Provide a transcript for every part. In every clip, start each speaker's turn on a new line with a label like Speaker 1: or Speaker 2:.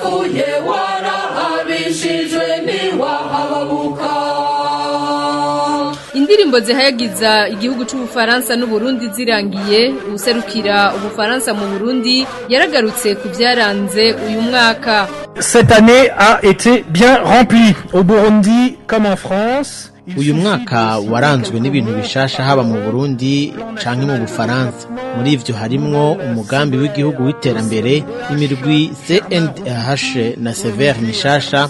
Speaker 1: warapfuye warahabishijwe ntiwahababuka.
Speaker 2: Indirimbo zihayagiza igihugu c'Ubufaransa n'Uburundi zirangiye, userukira Ubufaransa mu Burundi yaragarutse ku vyaranze uyu mwaka.
Speaker 3: Cette année a été bien remplie au Burundi comme en France.
Speaker 4: Uyu mwaka waranzwe n'ibintu bishasha haba mu Burundi canke mu Bufaransa. Muri ivyo harimwo umugambi w'igihugu w'iterambere, imirwi CNDH na Sever mishasha,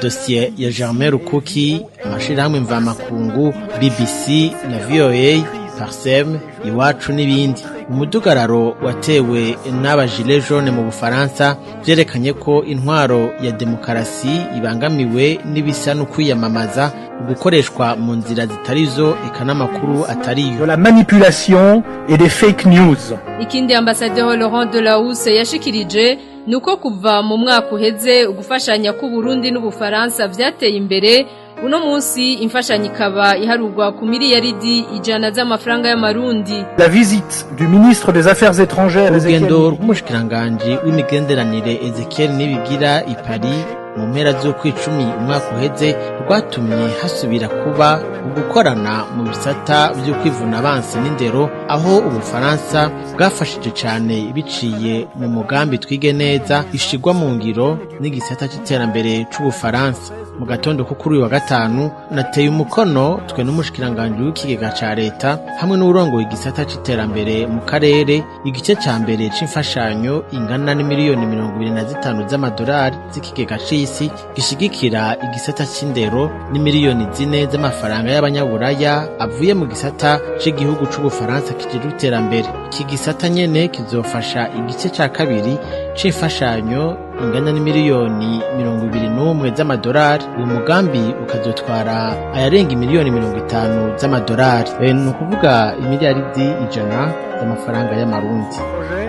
Speaker 4: dossier ya Germain Rukuki, amashirahamwe mvamakungu, BBC na VOA, Parsem, Iwacu n'ibindi. Umudugararo watewe n'abajile jaune mu Bufaransa vyerekanye ko intwaro ya demokarasi ibangamiwe n'ibisa no kwiyamamaza, gukoreshwa mu nzira zitarizo eka n'amakuru atariyo,
Speaker 3: de la manipulation et des fake news.
Speaker 2: Ikindi ambassadeur Laurent Delahousse yashikirije nuko kuva mu mwaka uheze ugufashanya ku Burundi n'Ubufaransa vyateye imbere. Uno munsi imfashanyo ikaba iharurwa ku miliyaridi 100 z'amafaranga y'amarundi.
Speaker 3: La visite du ministre des Affaires étrangères
Speaker 4: urugendo rw'umushikiranganji w'imigenderanire Ezekiel Nibigira i Paris mu mpera z'ukwicumi umwaka uheze rwatumye hasubira kuba ugukorana mu bisata byo kwivuna abansi n'indero, aho Ubufaransa bwafashije cyane biciye mu mugambi Twige Neza ishigwa mu ngiro n'igisata cy'iterambere c'Ubufaransa. Mu gatondo ko kuri wa gatanu nateye umukono twe n'umushikiranganje w'ikigega ca leta hamwe n'urongo igisata c'iterambere mu karere igice ca mbere c'imfashanyo ingana n'imiliyoni 25 z'amadolari z'ikigega c'isi gishigikira igisata c'indero n'imiliyoni 4 z'amafaranga y'abanyaburaya avuye mu gisata c'igihugu c'Ubufaransa kijejwe iterambere. Iki gisata nyene kizofasha igice ca kabiri c'imfashanyo ingana n'imiliyoni 21 z'amadolari. Uyu mugambi ukazotwara ayarenga miliyoni 50 z'amadolari, ni ukuvuga imiliyaridi 100 z'amafaranga y'amarundi.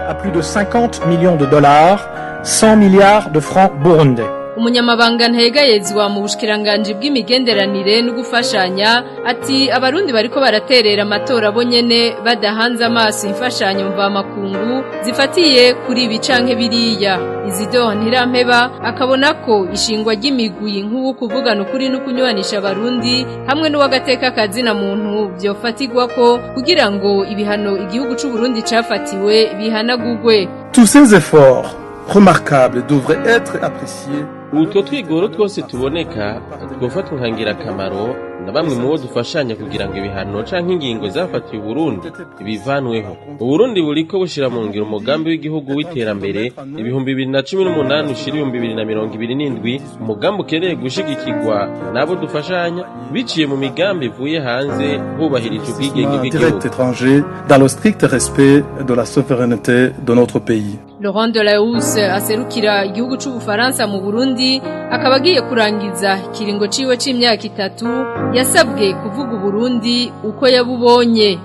Speaker 3: à plus de 50 millions de dollars, 100 milliards de francs burundais.
Speaker 2: Umunyamabanga ntayegayezwa mu bushikiranganje bw'imigenderanire no gufashanya ati abarundi bariko baraterera amatora bonyene badahanze amaso imfashanyo mva makungu zifatiye kuri ibi canke biriya. Isidore Ntirampeba akabona ko ishingwa ry'imigwi nk'ubu kuvugana ukuri no kunywanisha abarundi hamwe n'uwagateka kazina muntu byofatirwa ko kugira ngo ibihano igihugu c'u Burundi cafatiwe bihanagurwe.
Speaker 5: Tous ces efforts remarquables devraient être appréciés.
Speaker 6: Utwo twigoro twose tuboneka twofatwa nkangira akamaro na bamwe mu bo dufashanya kugira ngo ibihano canke ingingo zafatiwe Burundi bivanweho. Uburundi buriko bushira mu ngiro umugambi w'igihugu w'iterambere 2018 ushira 2027, umugambi ukeneye gushigikirwa nabo dufashanya biciye mu migambi ivuye hanze hubahirije ubwigenge bw'igihugu
Speaker 5: étranger dans le strict respect de la souveraineté de notre pays.
Speaker 2: Laurent Delahousse aserukira igihugu c'Ubufaransa mu Burundi akaba agiye kurangiza kiringo ciwe c'imyaka 3 yasabwe kuvuga Burundi uko yabubonye.